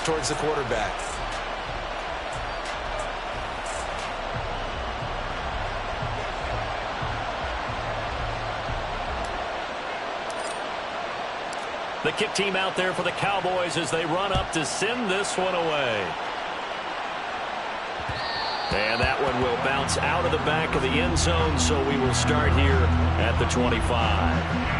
towards the quarterback. The kick team out there for the Cowboys as they run up to send this one away. And that one will bounce out of the back of the end zone, so we will start here at the 25.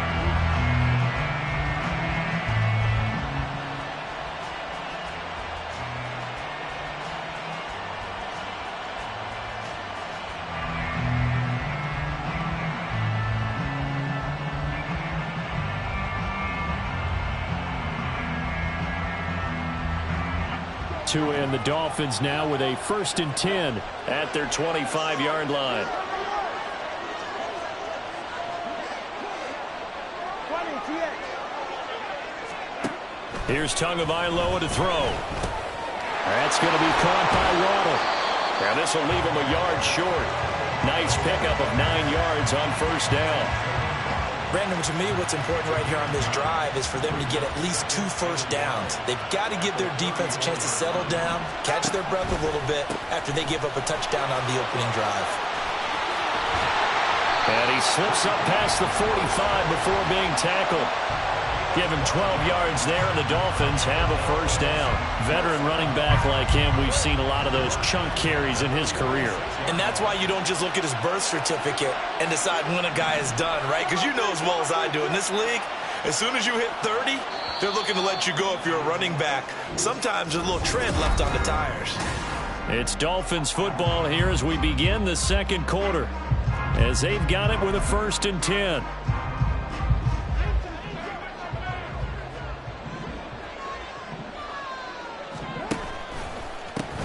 2 in. The Dolphins now with a 1st and 10 at their 25-yard line. Here's Tagovailoa to throw. That's going to be caught by Waddle. Now this will leave him a yard short. Nice pickup of 9 yards on 1st down. Brandon, to me, what's important right here on this drive is for them to get at least 2 first downs. They've got to give their defense a chance to settle down, catch their breath a little bit after they give up a touchdown on the opening drive. And he slips up past the 45 before being tackled. Give him 12 yards there, and the Dolphins have a 1st down. Veteran running back like him, we've seen a lot of those chunk carries in his career. And that's why you don't just look at his birth certificate and decide when a guy is done, right? Because you know as well as I do, in this league, as soon as you hit 30, they're looking to let you go if you're a running back. Sometimes there's a little tread left on the tires. It's Dolphins football here as we begin the 2nd quarter, as they've got it with a 1st and 10.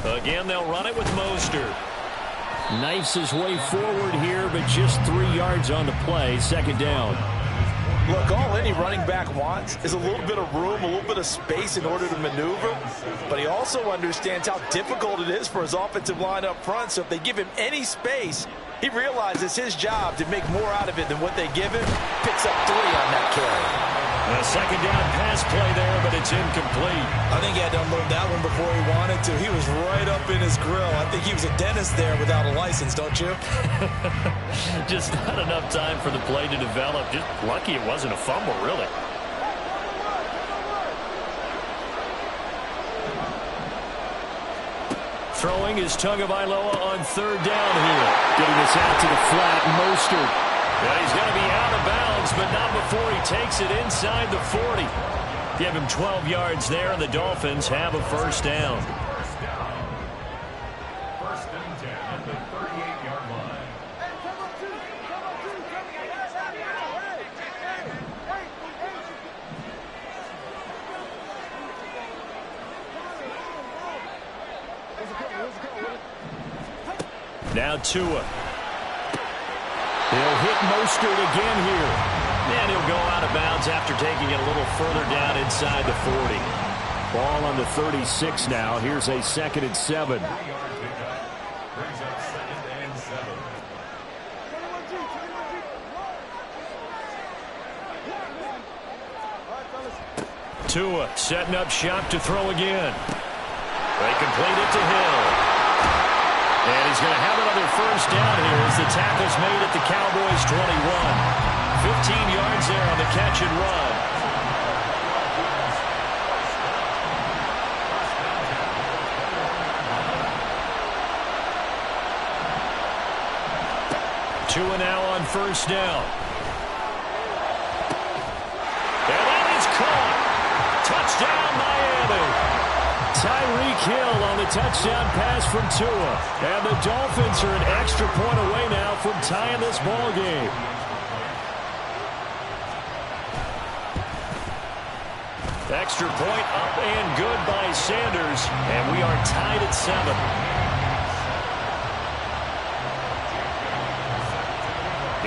Again, they'll run it with Mostert. Knifes his way forward here, but just 3 yards on the play. 2nd down. Look, all any running back wants is a little bit of room, a little bit of space in order to maneuver. But he also understands how difficult it is for his offensive line up front. So if they give him any space, he realizes his job to make more out of it than what they give him. Picks up 3 on that carry. A 2nd down pass play there, but it's incomplete. I think he had to unload that one before he wanted to. He was right up in his grill. I think he was a dentist there without a license, don't you? Just not enough time for the play to develop. Just lucky it wasn't a fumble, really. Throwing is Tagovailoa on 3rd down here. Getting this out to the flat, Mostert. And he's going to be out of bounds, but not before he takes it inside the 40. Give him 12 yards there, and the Dolphins have a 1st down. 1st and 10 at the 38-yard line. Now Tua. He'll hit Mostert again here. And he'll go out of bounds after taking it a little further down inside the 40. Ball on the 36 now. Here's a 2nd and 7. Tua setting up shop to throw again. They complete it to Hill. And he's going to have another 1st down here as the tackle's made at the Cowboys' 21. 15 yards there on the catch and run. Tua now on 1st down. And that is caught. Touchdown, Miami. Tyreek Hill on the touchdown pass from Tua. And the Dolphins are an extra point away now from tying this ball game. Extra point up and good by Sanders. And we are tied at 7.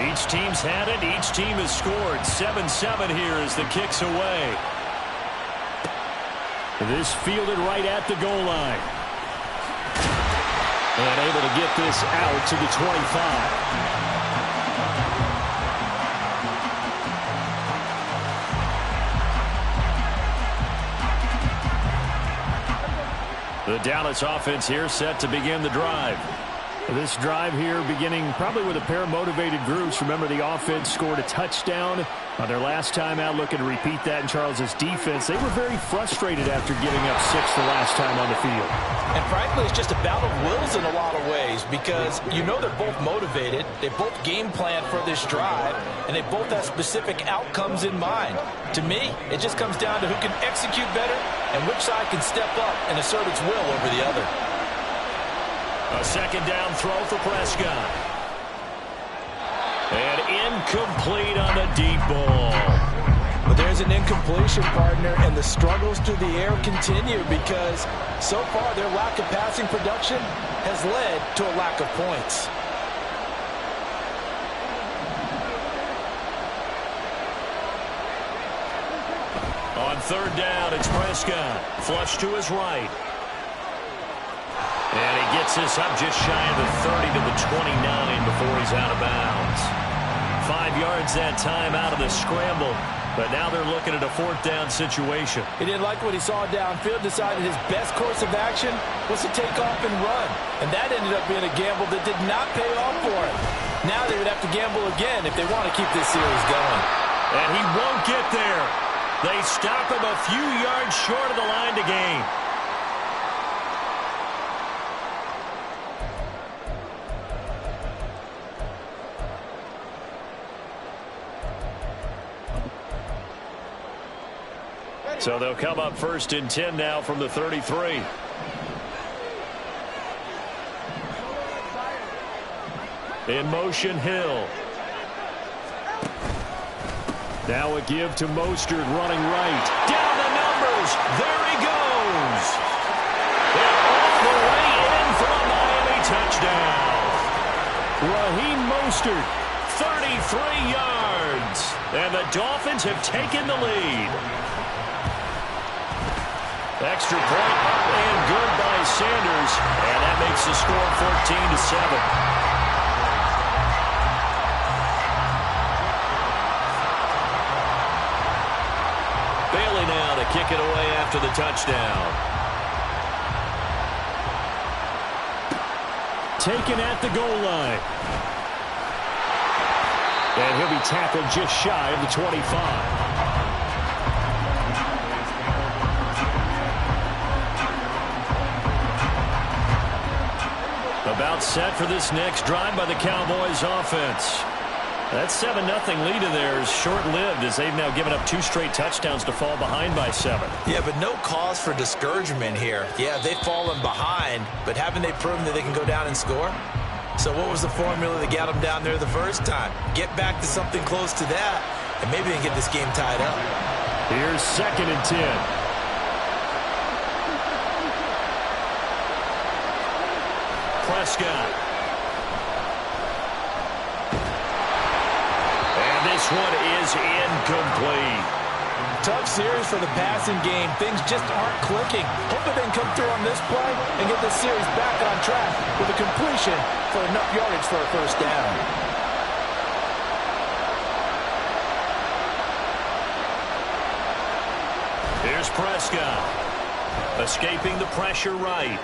Each team's had it. Each team has scored. 7-7 here as the kick's away. This fielded right at the goal line. And able to get this out to the 25. The Dallas offense here set to begin the drive. This drive here beginning probably with a pair of motivated groups. Remember, the offense scored a touchdown on their last time out, looking to repeat that in Charles' defense. They were very frustrated after giving up 6 the last time on the field. And frankly, it's just a battle of wills in a lot of ways because you know they're both motivated. They both game plan for this drive, and they both have specific outcomes in mind. To me, it just comes down to who can execute better and which side can step up and assert its will over the other. A second down throw for Prescott. And incomplete on the deep ball. But there's an incompletion, partner, and the struggles through the air continue because so far their lack of passing production has led to a lack of points. On third down, it's Prescott. Flush to his right. And he gets this up just shy of the 30 to the 29 before he's out of bounds. 5 yards that time out of the scramble, but now they're looking at a fourth down situation. He didn't like what he saw downfield, decided his best course of action was to take off and run. And that ended up being a gamble that did not pay off for him. Now they would have to gamble again if they want to keep this series going. And he won't get there. They stop him a few yards short of the line to gain. So they'll come up 1st and 10 now from the 33. In motion, Hill. Now a give to Mostert running right. Down the numbers. There he goes. And all the way in for a Miami touchdown. Raheem Mostert, 33 yards. And the Dolphins have taken the lead. Extra point up and good by Sanders. And that makes the score 14-7. Bailey now to kick it away after the touchdown. Taken at the goal line. And he'll be tackled just shy of the 25. About set for this next drive by the Cowboys offense. That 7-0 lead of theirs short-lived as they've now given up 2 straight touchdowns to fall behind by 7. Yeah, but no cause for discouragement here. Yeah, they've fallen behind, but haven't they proven that they can go down and score? So what was the formula that got them down there the first time? Get back to something close to that, and maybe they can get this game tied up. Here's 2nd and 10. Prescott. And this one is incomplete. Tough series for the passing game. Things just aren't clicking. Hoping they can come through on this play and get this series back on track with a completion for enough yardage for a first down. Here's Prescott. Escaping the pressure right.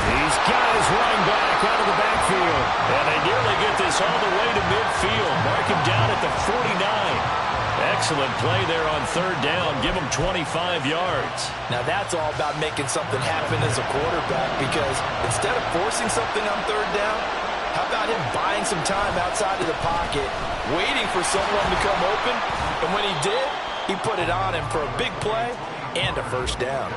He's got his running back out of the backfield. And they nearly get this all the way to midfield. Mark him down at the 49. Excellent play there on third down. Give him 25 yards. Now that's all about making something happen as a quarterback because instead of forcing something on third down, how about him buying some time outside of the pocket, waiting for someone to come open, and when he did, he put it on him for a big play and a first down.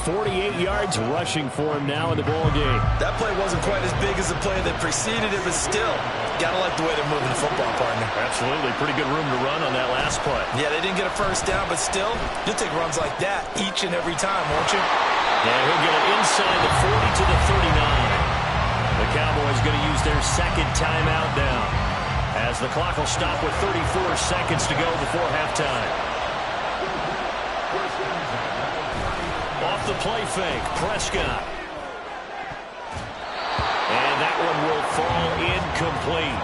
48 yards rushing for him now in the ball game. That play wasn't quite as big as the play that preceded it, but still, gotta like the way they're moving the football, partner. Absolutely. Pretty good room to run on that last play. Yeah, they didn't get a first down, but still, you'll take runs like that each and every time, won't you? Yeah, he'll get it inside the 40 to the 39. The Cowboys going to use their second timeout now, as the clock will stop with 34 seconds to go before halftime. Off the play fake, Prescott. And that one will fall incomplete.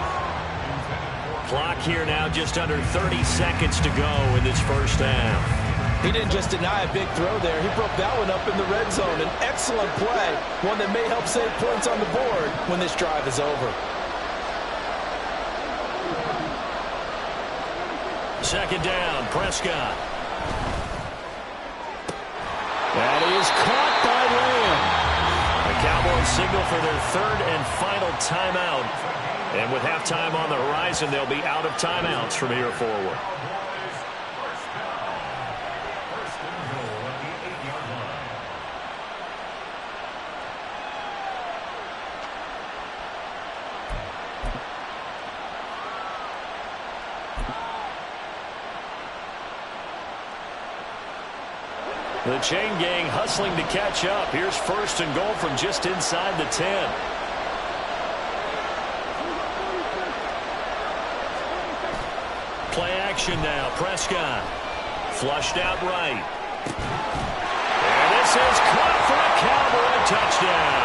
Clock here now just under 30 seconds to go in this first half. He didn't just deny a big throw there. He broke that one up in the red zone. An excellent play, one that may help save points on the board when this drive is over. Second down, Prescott. That is caught by Lamb. The Cowboys signal for their third and final timeout. And with halftime on the horizon, they'll be out of timeouts from here forward. The chain gang hustling to catch up. Here's first and goal from just inside the 10. Play action now. Prescott. Flushed out right. And this is caught for a Cowboy touchdown.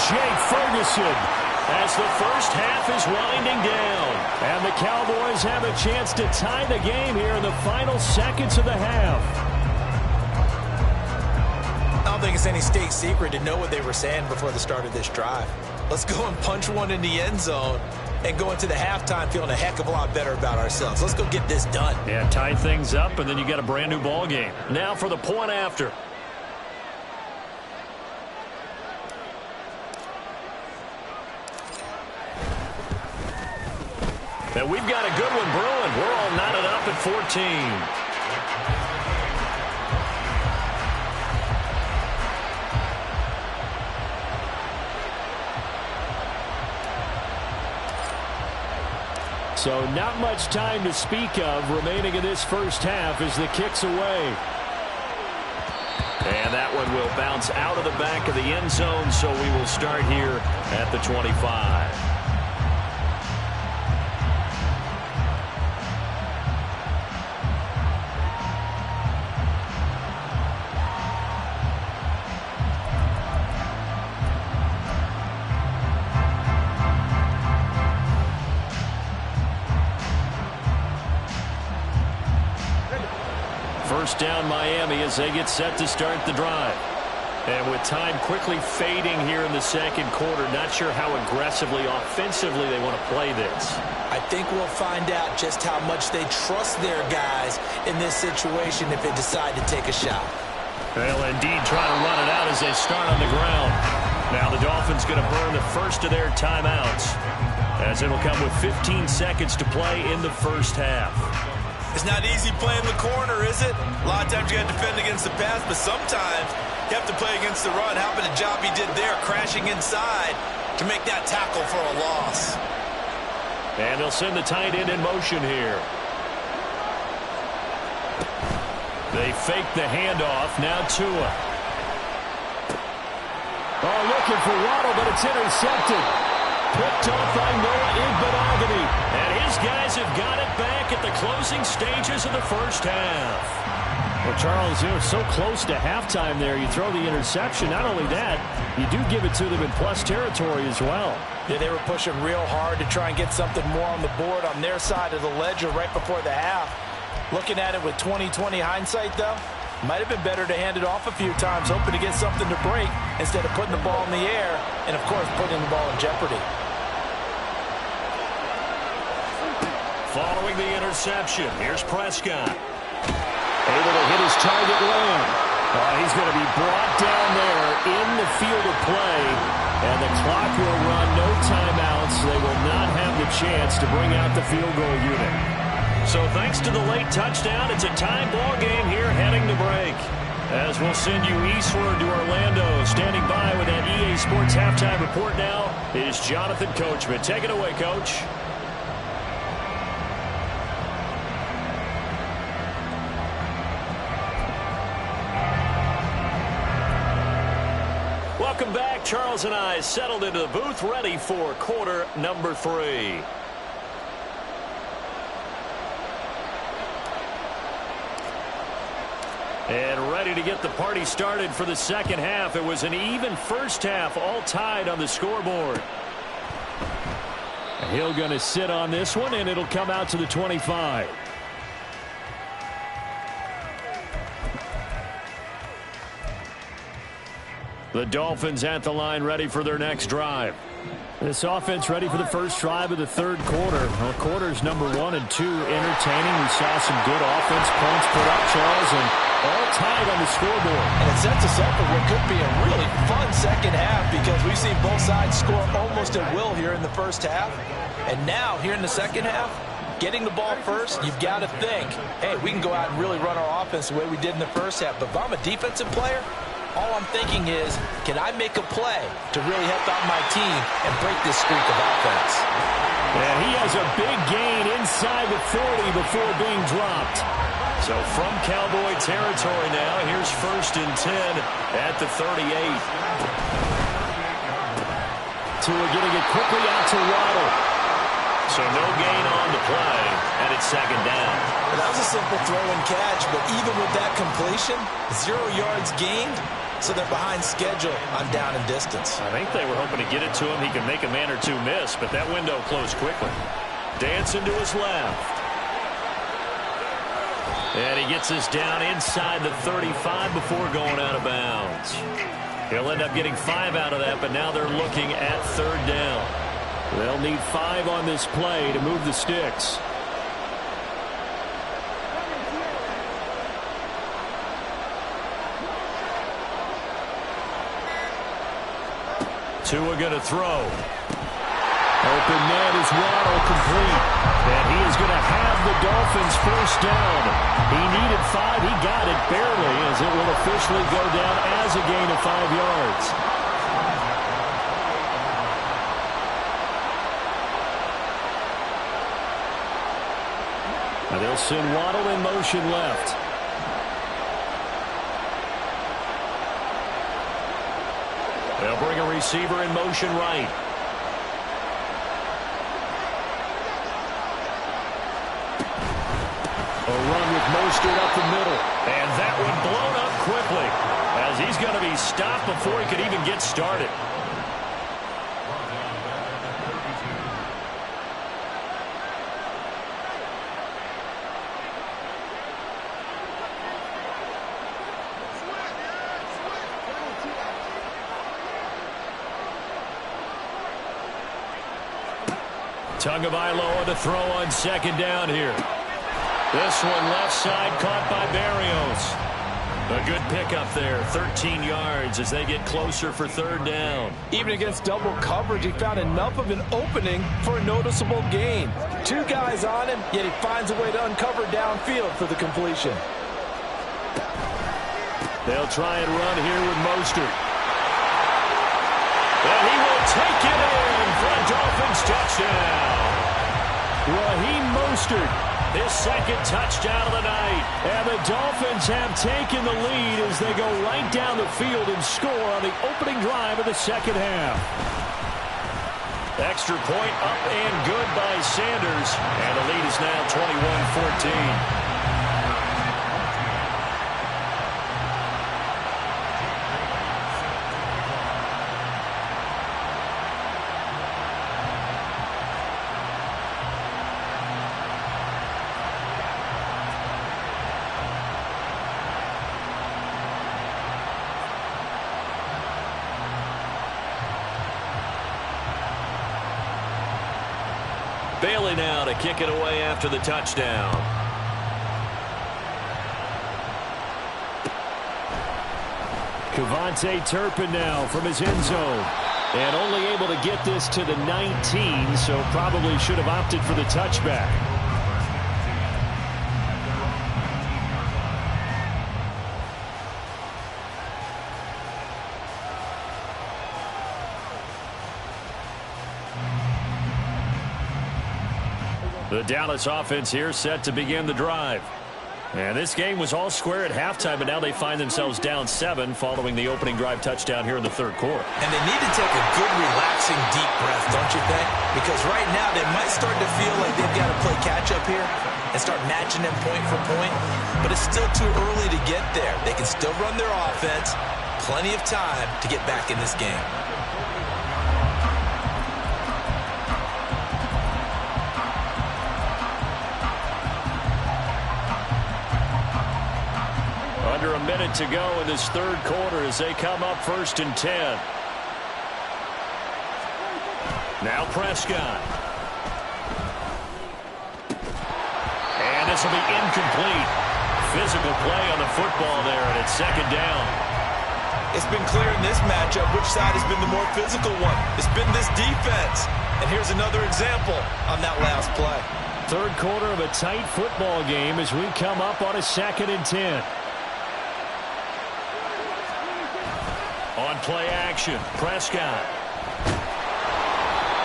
Jake Ferguson as the first half is winding down. And the Cowboys have a chance to tie the game here in the final seconds of the half. I don't think it's any state secret to know what they were saying before the start of this drive. Let's go and punch one in the end zone and go into the halftime feeling a heck of a lot better about ourselves. Let's go get this done. Yeah, tie things up, and then you got a brand new ball game. Now for the point after. And we've got a good one brewing. We're all knotted up at 14. So not much time to speak of remaining in this first half as the kick's away. And that one will bounce out of the back of the end zone, so we will start here at the 25. First down Miami as they get set to start the drive. And with time quickly fading here in the second quarter, not sure how aggressively, offensively they want to play this. I think we'll find out just how much they trust their guys in this situation if they decide to take a shot. They'll indeed try to run it out as they start on the ground. Now the Dolphins going to burn the first of their timeouts, as it'll come with 15 seconds to play in the first half. It's not easy playing the corner, is it? A lot of times you got to defend against the pass, but sometimes you have to play against the run. How about the job he did there, crashing inside to make that tackle for a loss? And they'll send the tight end in motion here. They fake the handoff. Now Tua. Oh, looking for Waddle, but it's intercepted. Picked off by Noah Igbinoghene. And his guys have got it back at the closing stages of the first half. Well, Charles, you're so close to halftime there. You throw the interception. Not only that, you do give it to them in plus territory as well. Yeah, they were pushing real hard to try and get something more on the board on their side of the ledger right before the half. Looking at it with 20/20 hindsight, though, might have been better to hand it off a few times, hoping to get something to break instead of putting the ball in the air and, of course, putting the ball in jeopardy. Following the interception, here's Prescott. Able to hit his target Lamb. He's going to be brought down there in the field of play. And the clock will run, no timeouts. They will not have the chance to bring out the field goal unit. So thanks to the late touchdown, it's a tie ball game here heading to break. As we'll send you eastward to Orlando. Standing by with that EA Sports halftime report now is Jonathan Coachman. Take it away, Coach. Welcome back. Charles and I settled into the booth, ready for quarter number 3. And ready to get the party started for the second half. It was an even first half, all tied on the scoreboard. Hill going to sit on this one, and it'll come out to the 25. The Dolphins at the line ready for their next drive. This offense ready for the first drive of the third quarter. Well, quarters number 1 and 2 entertaining. We saw some good offense points put up, Charles, and all tied on the scoreboard. And it sets us up for what could be a really fun second half because we've seen both sides score almost at will here in the first half. And now, here in the second half, getting the ball first, you've got to think, hey, we can go out and really run our offense the way we did in the first half. But if I'm a defensive player, all I'm thinking is, can I make a play to really help out my team and break this streak of offense? And he has a big gain inside the 40 before being dropped. So from Cowboy territory now, here's 1st and 10 at the 38. Tua getting it quickly out to Waddle. So no gain on the play, and it's 2nd down. Well, that was a simple throw and catch, but even with that completion, 0 yards gained, so they're behind schedule on down and distance. I think they were hoping to get it to him. He could make a man or two miss, but that window closed quickly. Dancing to his left. And he gets us down inside the 35 before going out of bounds. He'll end up getting 5 out of that, but now they're looking at 3rd down. They'll need 5 on this play to move the sticks. Tua going to throw. Open man is Waddle, complete. And he is going to have the Dolphins 1st down. He needed 5. He got it barely as it will officially go down as a gain of 5 yards. Now they'll send Waddle in motion left. They'll bring a receiver in motion right. A run with Mostert up the middle. And that one blown up quickly as he's going to be stopped before he could even get started. Tagovailoa to throw on 2nd down here. This one left side caught by Berrios. A good pickup there, 13 yards as they get closer for 3rd down. Even against double coverage, he found enough of an opening for a noticeable gain. 2 guys on him, yet he finds a way to uncover downfield for the completion. They'll try and run here with Mostert. And he will take it in for a Dolphins touchdown. Raheem Mostert, his 2nd touchdown of the night. And the Dolphins have taken the lead as they go right down the field and score on the opening drive of the 2nd half. Extra point up and good by Sanders. And the lead is now 21-14. Bailey now to kick it away after the touchdown. KaVontae Turpin now from his end zone. And only able to get this to the 19, so probably should have opted for the touchback. The Dallas offense here set to begin the drive. And this game was all square at halftime, but now they find themselves down 7 following the opening drive touchdown here in the 3rd quarter. And they need to take a good, relaxing, deep breath, don't you think? Because right now they might start to feel like they've got to play catch-up here and start matching them point for point. But it's still too early to get there. They can still run their offense. Plenty of time to get back in this game. under a minute to go in this third quarter as they come up 1st and 10. Now Prescott. And this will be incomplete. Physical play on the football there, and it's 2nd down. It's been clear in this matchup which side has been the more physical one. It's been this defense. And here's another example on that last play. Third quarter of a tight football game as we come up on a 2nd and 10. On play action, Prescott.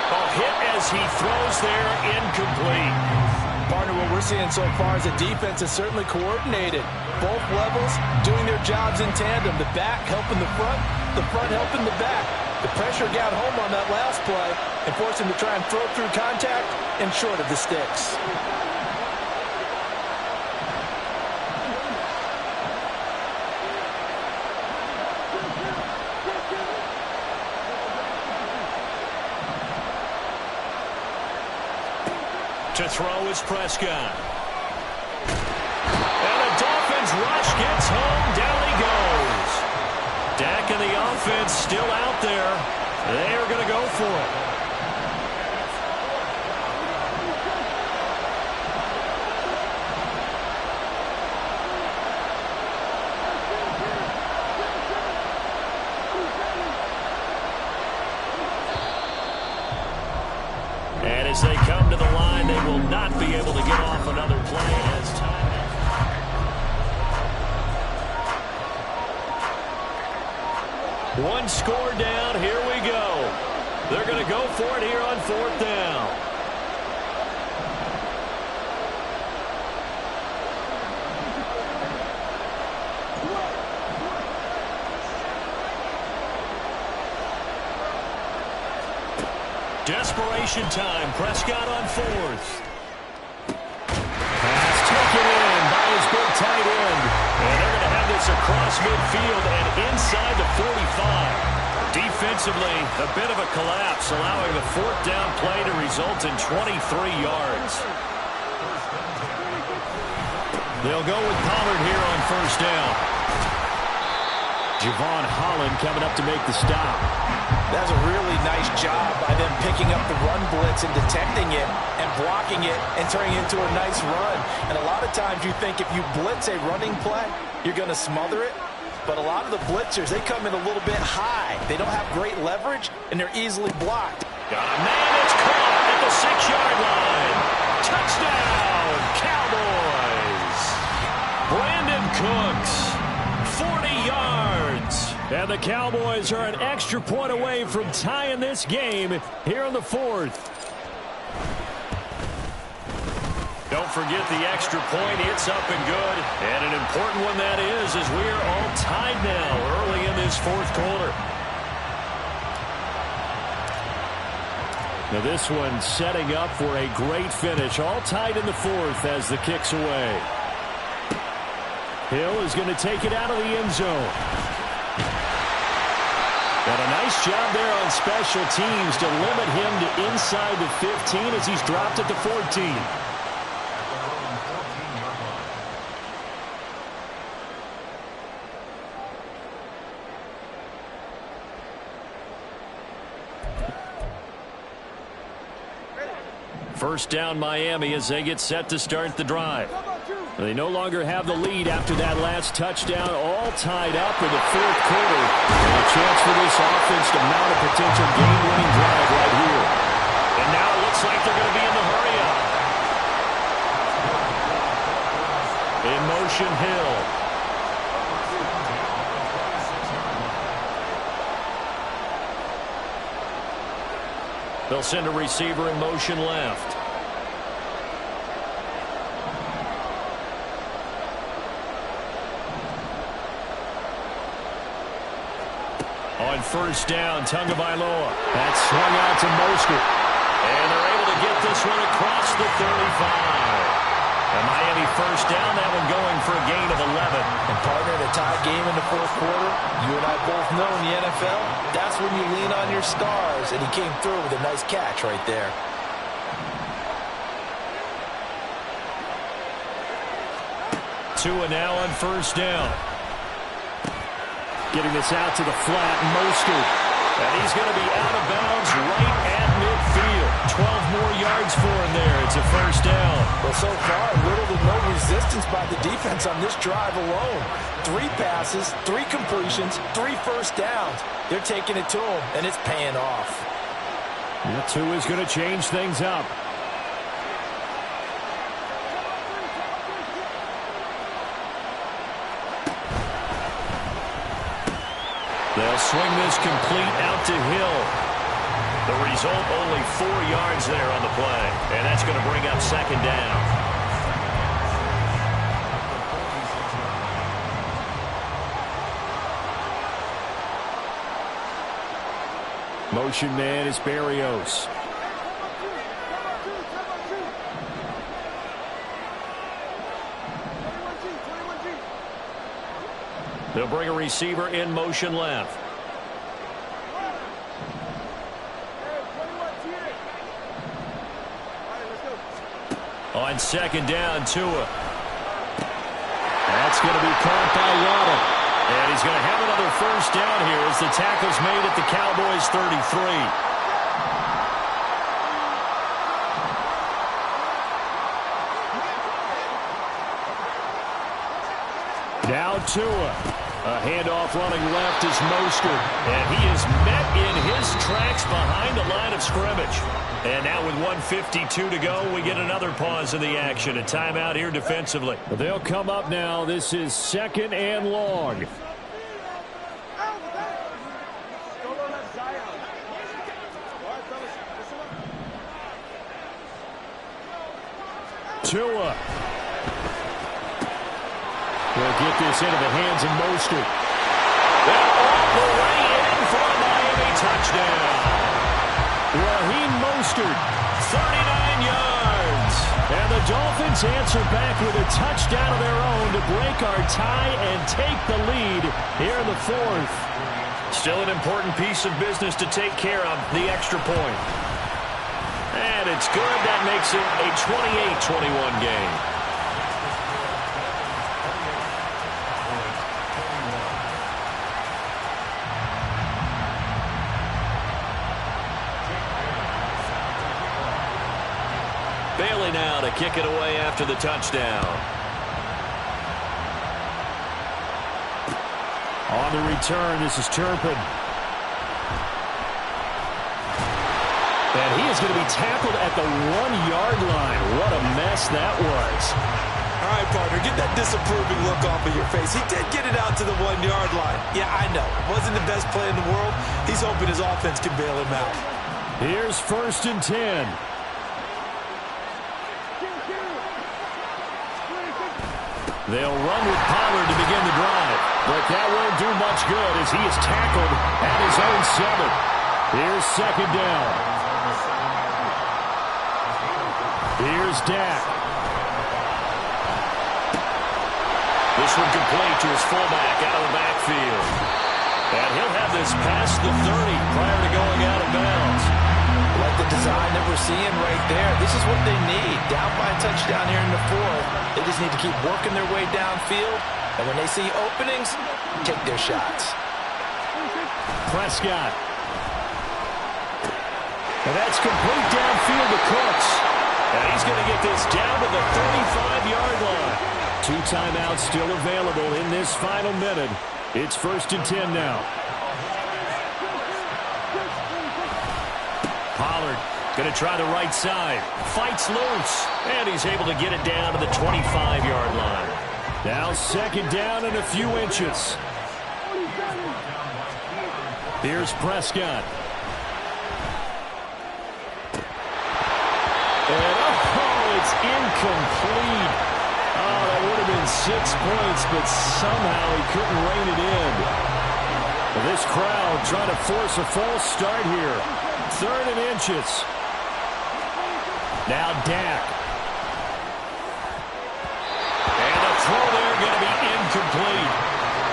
Ball hit as he throws there, incomplete. Partner, what we're seeing so far is the defense is certainly coordinated. Both levels doing their jobs in tandem. The back helping the front helping the back. The pressure got home on that last play and forced him to try and throw through contact and short of the sticks. To throw is Prescott. And the Dolphins rush gets home. Down he goes. Dak and the offense still out there. They are going to go for it. And as they come to the line, they will not be able to get off another play as time. One score down. Here we go. They're going to go for it here on 4th down. Desperation time. Prescott on 4th. Pass taken in by his big tight end. And they're going to have this across midfield and inside the 45. Defensively, a bit of a collapse, allowing the 4th down play to result in 23 yards. They'll go with Pollard here on 1st down. Javon Holland coming up to make the stop. That's a really nice job by them picking up the run blitz and detecting it and blocking it and turning it into a nice run. And a lot of times you think if you blitz a running play, you're going to smother it. But a lot of the blitzers, they come in a little bit high. They don't have great leverage, and they're easily blocked. Got a man that's caught at the 6-yard line. Touchdown, Cowboys. Brandon Cooks, 40 yards. And the Cowboys are an extra point away from tying this game here in the 4th. Don't forget the extra point. It's up and good. And an important one that is, as we are all tied now early in this 4th quarter. Now this one setting up for a great finish. All tied in the 4th as the kick's away. Hill is going to take it out of the end zone. And a nice job there on special teams to limit him to inside the 15 as he's dropped at the 14. First down Miami as they get set to start the drive. They no longer have the lead after that last touchdown, all tied up in the 4th quarter. And a chance for this offense to mount a potential game-winning drive right here. And now it looks like they're going to be in the hurry-up. In motion, Hill. They'll send a receiver in motion left. On first down, Tagovailoa. That's swung out to Mostert. And they're able to get this one across the 35. And Miami first down, that one going for a gain of 11. And partner, the tie game in the 4th quarter, you and I both know in the NFL, that's when you lean on your stars. And he came through with a nice catch right there. Tua now on first down. Getting this out to the flat, Mostert. And he's going to be out of bounds right at midfield. 12 more yards for him there. It's a first down. Well, so far, little to no resistance by the defense on this drive alone. 3 passes, 3 completions, 3 first downs. They're taking it to him, and it's paying off. That 2 is going to change things up. They'll swing this complete out to Hill. The result, only 4 yards there on the play. And that's going to bring up second down. Motion man is Berrios. They'll bring a receiver in motion left. On second down, Tua. That's going to be caught by Waddle. And he's going to have another first down here as the tackle's made at the Cowboys' 33. Now Tua. A handoff running left is Mostert. And he is met in his tracks behind the line of scrimmage. And now with 1:52 to go, we get another pause in the action. A timeout here defensively. They'll come up now. This is second and long. Tua. We'll get this into the hands of Mostert. And all the way in for a Miami touchdown. Raheem Mostert, 39 yards. And the Dolphins answer back with a touchdown of their own to break our tie and take the lead here in the 4th. Still an important piece of business to take care of, the extra point. And it's good. That makes it a 28-21 game. Bailey now to kick it away after the touchdown. On the return, this is Turpin. And he is going to be tackled at the 1-yard line. What a mess that was. All right, partner, get that disapproving look off of your face. He did get it out to the 1-yard line. Yeah, I know. Wasn't the best play in the world. He's hoping his offense can bail him out. Here's 1st and 10. They'll run with Pollard to begin the drive. But that won't do much good as he is tackled at his own 7. Here's second down. Here's Dak. This one complete to his fullback out of the backfield. And he'll have this past the 30 prior to going out of bounds. Like the design that we're seeing right there. This is what they need. Down by a touchdown here in the 4th. They just need to keep working their way downfield. And when they see openings, take their shots. Prescott. And that's complete downfield to Cooks. And he's going to get this down to the 35-yard line. 2 timeouts still available in this final minute. It's 1st and 10 now. Pollard going to try the right side. Fights loose. And he's able to get it down to the 25-yard line. Now second down and a few inches. Here's Prescott. And it's incomplete. Oh, that would have been 6 points, but somehow he couldn't rein it in. Well, this crowd trying to force a false start here. 3rd and inches. Now Dak. And the throw there going to be incomplete.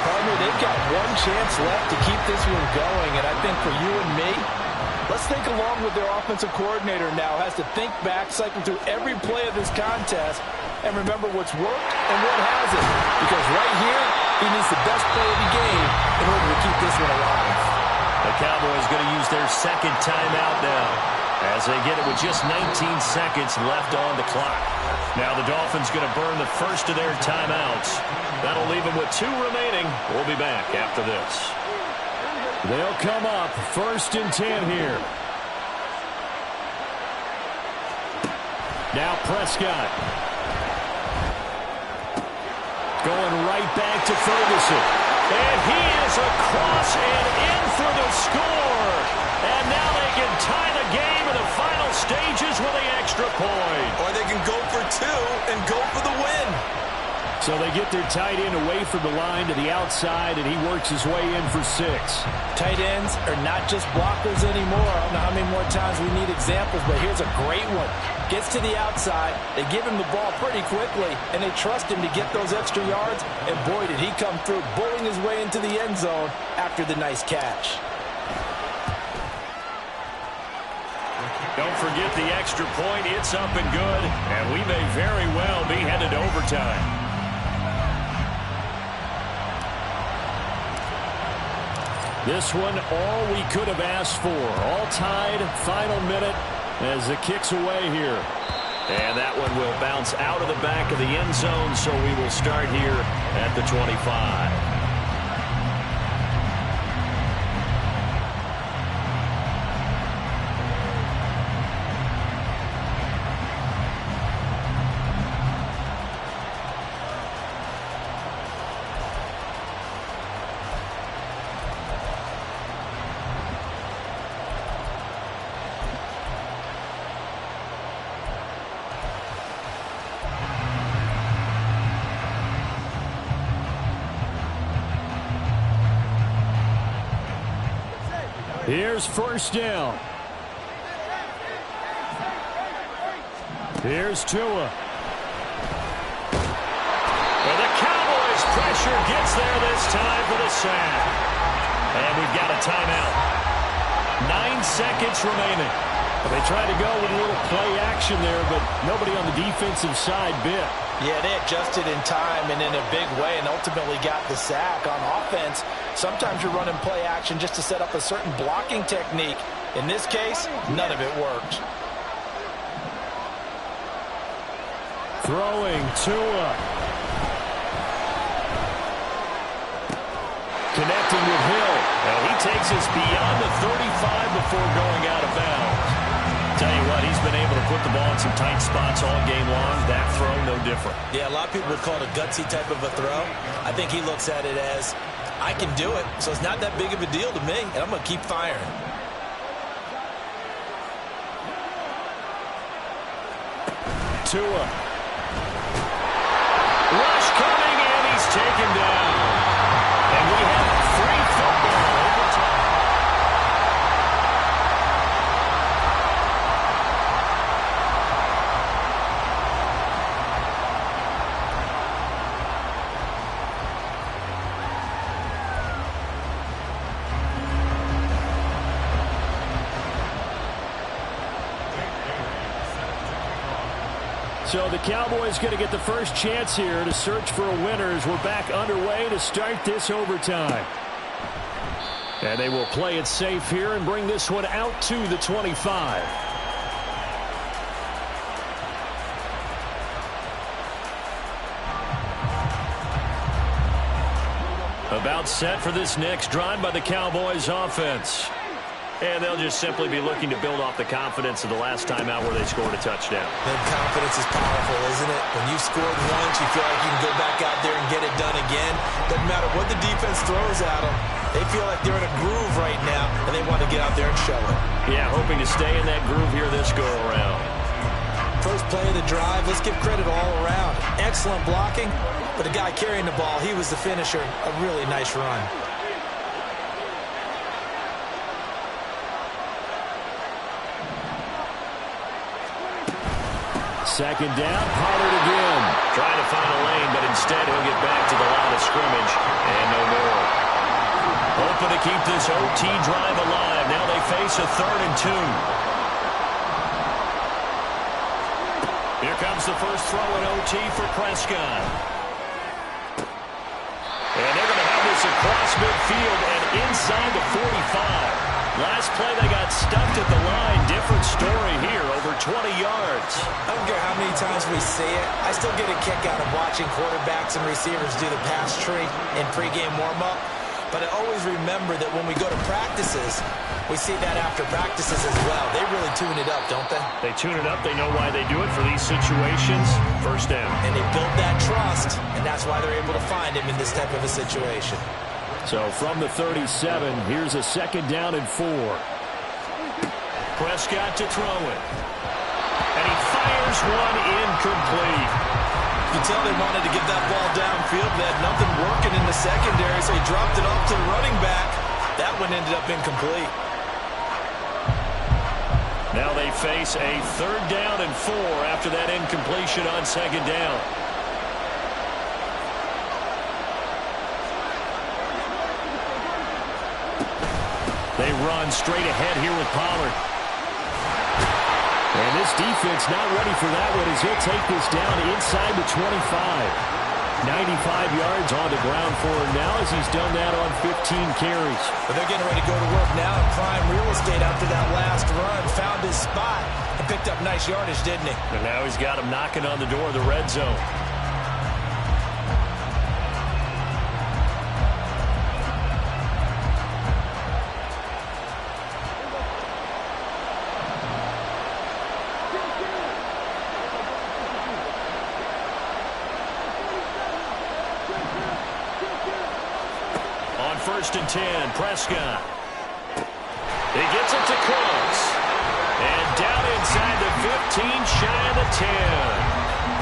Partner, they've got one chance left to keep this one going, and I think for you and me, let's think along with their offensive coordinator now. Has to think back, cycle through every play of this contest, and remember what's worked and what hasn't. Because right here, He needs the best play of the game in order to keep this one alive. The Cowboys going to use their second timeout now as they get it with just 19 seconds left on the clock. Now the Dolphins going to burn the first of their timeouts. That'll leave them with 2 remaining. We'll be back after this. They'll come up 1st and 10 here. Now Prescott. Going right back to Ferguson. And he is across and in for the score. And now they can tie the game in the final stages with the extra point. Or they can go for 2 and go for the win. So they get their tight end away from the line to the outside, and he works his way in for 6. Tight ends are not just blockers anymore. I don't know how many more times we need examples, but here's a great one. Gets to the outside, they give him the ball pretty quickly, and they trust him to get those extra yards, and boy, did he come through, bullying his way into the end zone after the nice catch. Don't forget the extra point. It's up and good, and we may very well be headed to overtime. This one, all we could have asked for. All tied, final minute as the kick's away here. And that one will bounce out of the back of the end zone, so we will start here at the 25. Here's 1st down. Here's Tua. Well, the Cowboys' pressure gets there this time for the sack. And we've got a timeout. 9 seconds remaining. Well, they tried to go with a little play action there, but nobody on the defensive side bit. Yeah, they adjusted in time and in a big way and ultimately got the sack. On offense, sometimes you're running play action just to set up a certain blocking technique. In this case, none of it worked. Throwing Tua. Connecting with Hill. And he takes us beyond the 35 before going out of bounds. Tell you what, he's been able to put the ball in some tight spots all game long. That throw, no different. Yeah, a lot of people would call it a gutsy type of a throw. I think he looks at it as, I can do it, so it's not that big of a deal to me, and I'm going to keep firing. Tua. Rush coming, and he's taken down. And we have free football overtime. So the Cowboys going to get the first chance here to search for a winner as we're back underway to start this overtime. And they will play it safe here and bring this one out to the 25. About set for this next drive by the Cowboys offense. And they'll just simply be looking to build off the confidence of the last time out where they scored a touchdown. And confidence is powerful, isn't it? When you've scored once, you feel like you can go back out there and get it done again. Doesn't matter what the defense throws at them. They feel like they're in a groove right now, and they want to get out there and show it. Yeah, hoping to stay in that groove here this go-around. First play of the drive, let's give credit all around. Excellent blocking, but the guy carrying the ball, he was the finisher. A really nice run. Second down, Pollard again. Trying to find a lane, but instead he'll get back to the line of scrimmage and no more. Hoping to keep this OT drive alive. Now they face a 3rd and 2. Here comes the first throw in OT for Prescott. And across midfield and inside the 45. Last play, they got stuffed at the line. Different story here, over 20 yards. I don't care how many times we see it. I still get a kick out of watching quarterbacks and receivers do the pass tree in pregame warm-up. But I always remember that when we go to practices, we see that after practices as well. They really tune it up, don't they? They tune it up. They know why they do it for these situations. First down. And they build that trust, and that's why they're able to find him in this type of a situation. So from the 37, here's a 2nd down and 4. Prescott to throw it. And he fires one incomplete. You can tell they wanted to get that ball downfield. They had nothing working in the secondary, so he dropped it off to the running back. That one ended up incomplete. Now they face a 3rd down and 4 after that incompletion on 2nd down. They run straight ahead here with Pollard. And this defense not ready for that one as he'll take this down inside the 25. 95 yards on the ground for him now as he's done that on 15 carries. But they're getting ready to go to work now in prime real estate after that last run. Found his spot and picked up nice yardage, didn't he? And now he's got him knocking on the door of the red zone. On 1st and 10, Prescott. He gets it to Close. And down inside the 15, shy of the 10.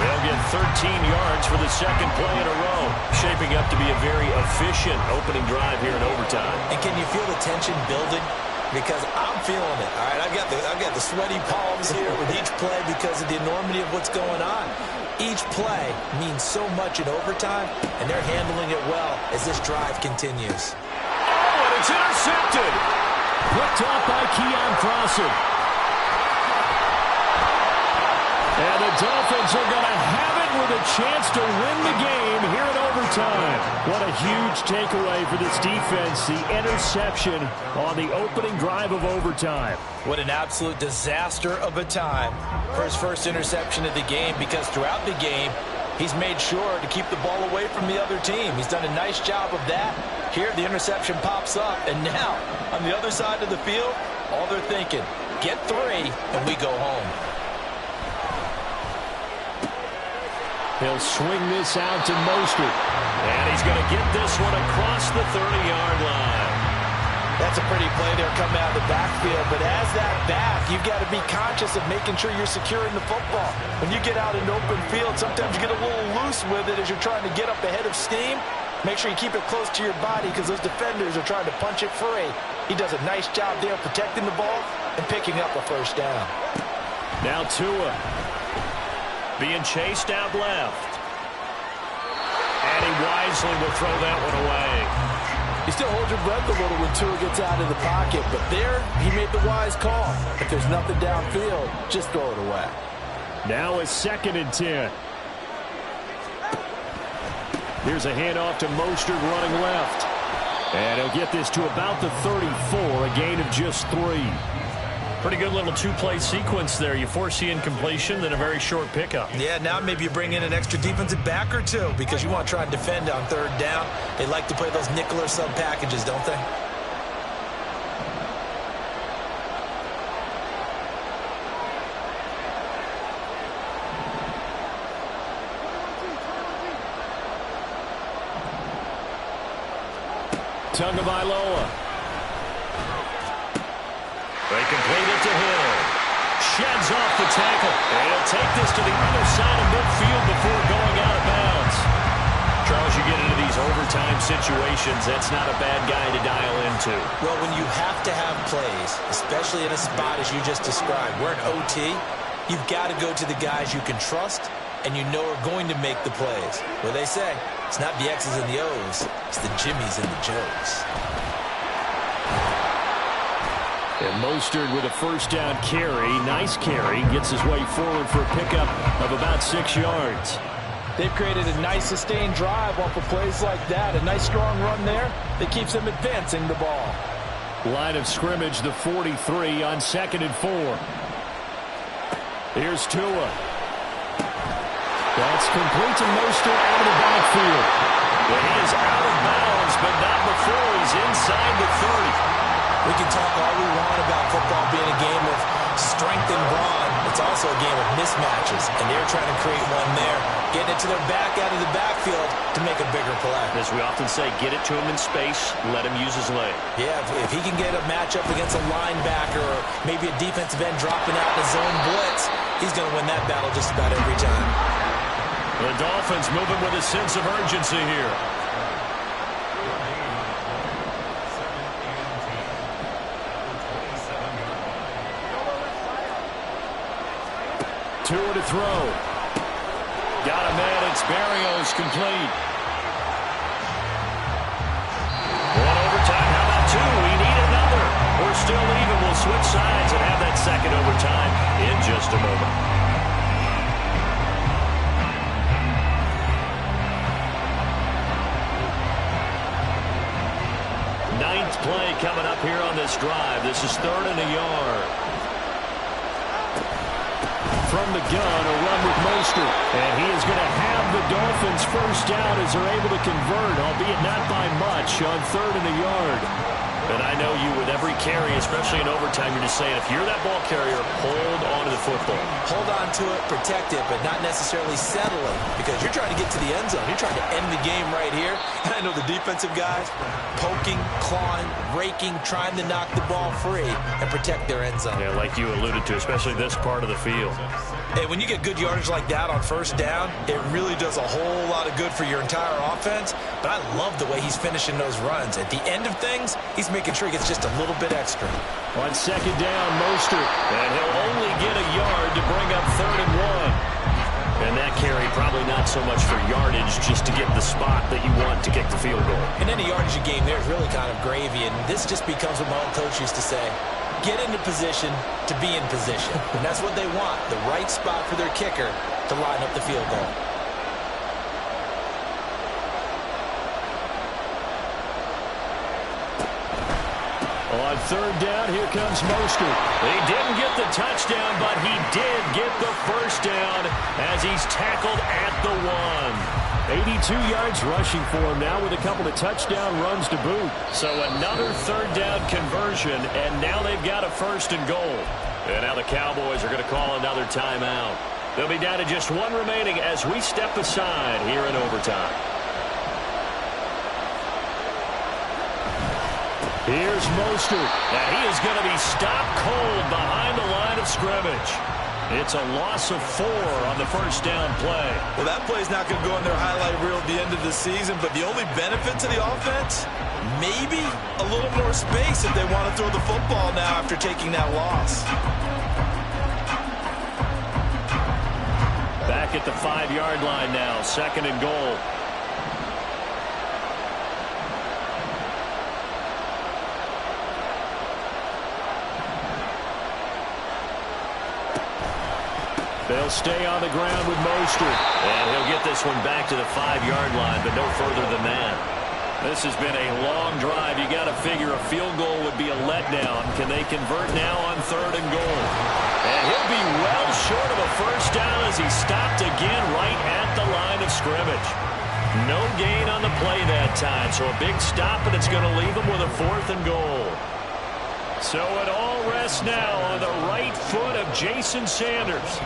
They'll get 13 yards for the 2nd play in a row. Shaping up to be a very efficient opening drive here in overtime. And can you feel the tension building? Because I'm feeling it. All right, I've got the sweaty palms here with each play because of the enormity of what's going on. Each play means so much in overtime, and they're handling it well as this drive continues. Oh, and it's intercepted. Picked off by Keon Crossen. And the Dolphins are going to have it with a chance to win the game here in overtime. What a huge takeaway for this defense, the interception on the opening drive of overtime. What an absolute disaster of a time for his first interception of the game, because throughout the game, he's made sure to keep the ball away from the other team. He's done a nice job of that. Here, the interception pops up, and now, on the other side of the field, all they're thinking, get 3, and we go home. He'll swing this out to Mostert. And he's going to get this one across the 30-yard line. That's a pretty play there coming out of the backfield. But as that back, you've got to be conscious of making sure you're securing the football. When you get out in open field, sometimes you get a little loose with it as you're trying to get up ahead of steam. Make sure you keep it close to your body because those defenders are trying to punch it free. He does a nice job there protecting the ball and picking up a 1st down. Now Tua being chased out left. And he wisely will throw that one away. You still hold your breath a little when Tua gets out of the pocket, but there he made the wise call. If there's nothing downfield, just throw it away. Now a 2nd and 10. Here's a handoff to Mostert running left. And he'll get this to about the 34, a gain of just 3. Pretty good little 2-play sequence there. You force the incompletion, then a very short pickup. Yeah, now maybe you bring in an extra defensive back or 2 because you want to try and defend on 3rd down. They like to play those nickel or sub packages, don't they? Tagovailoa. They complete it to Hill. Sheds off the tackle. And he'll take this to the other side of midfield before going out of bounds. Charles, you get into these overtime situations, that's not a bad guy to dial into. Well, when you have to have plays, especially in a spot as you just described, we're in OT, you've got to go to the guys you can trust and you know are going to make the plays. Well, they say, it's not the X's and the O's, it's the Jimmies and the Joes. And Mostert with a 1st down carry. Nice carry. Gets his way forward for a pickup of about 6 yards. They've created a nice sustained drive off of plays like that. A nice strong run there that keeps them advancing the ball. Line of scrimmage, the 43 on 2nd and 4. Here's Tua. That's complete to Mostert out of the backfield. But he is out of bounds, but not before he's inside the 30. We can talk all we want about football being a game of strength and brawn. It's also a game of mismatches, and they're trying to create one there, getting it to their back out of the backfield to make a bigger play. As we often say, get it to him in space, let him use his leg. Yeah, if he can get a matchup against a linebacker or maybe a defensive end dropping out in a zone blitz, he's going to win that battle just about every time. The Dolphins moving with a sense of urgency here. Tua to throw. Got a man. It's Berrios complete. One overtime. How about two? We need another. We're still even. We'll switch sides and have that second overtime in just a moment. Ninth play coming up here on this drive. This is 3rd and a yard. From the gun, a run with Mostert. And he is going to have the Dolphins first down as they're able to convert, albeit not by much, on 3rd and a yard. And I know you, with every carry, especially in overtime, you're just saying, if you're that ball carrier, hold on to the football. Hold on to it, protect it, but not necessarily settle it, because you're trying to get to the end zone. You're trying to end the game right here. And I know the defensive guys poking, clawing, raking, trying to knock the ball free and protect their end zone. Yeah, like you alluded to, especially this part of the field. Hey, when you get good yardage like that on first down, it really does a whole lot of good for your entire offense. But I love the way he's finishing those runs. At the end of things, he's making sure he gets just a little bit extra. On 2nd down, Mostert. And he'll only get a yard to bring up 3rd and 1. And that carry probably not so much for yardage, just to get the spot that you want to kick the field goal. And any yardage you gain there is really kind of gravy. And this just becomes what my old coach used to say. Get into position to be in position. And that's what they want, the right spot for their kicker to line up the field goal. On 3rd down, here comes Mostert. He didn't get the touchdown, but he did get the first down as he's tackled at the 1. 82 yards rushing for him now with a couple of touchdown runs to boot. So another 3rd down conversion, and now they've got a 1st and goal. And now the Cowboys are going to call another timeout. They'll be down to just one remaining as we step aside here in overtime. Here's Mostert, and he is going to be stopped cold behind the line of scrimmage. It's a loss of 4 on the first down play. Well, that play's not going to go in their highlight reel at the end of the season, but the only benefit to the offense, maybe a little more space if they want to throw the football now after taking that loss. Back at the 5-yard line now, 2nd and goal. They'll stay on the ground with Mostert. And he'll get this one back to the 5-yard line, but no further than that. This has been a long drive. You got to figure a field goal would be a letdown. Can they convert now on 3rd and goal? And he'll be well short of a first down as he stopped again right at the line of scrimmage. No gain on the play that time, so a big stop, and it's going to leave him with a 4th and goal. So it all rests now on the right foot of Jason Sanders.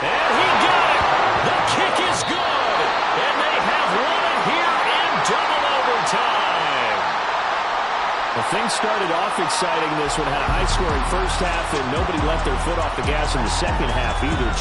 And he got it! The kick is good! And they have won it here in double overtime! Well, things started off exciting. This one had a high-scoring first half, and nobody left their foot off the gas in the second half either.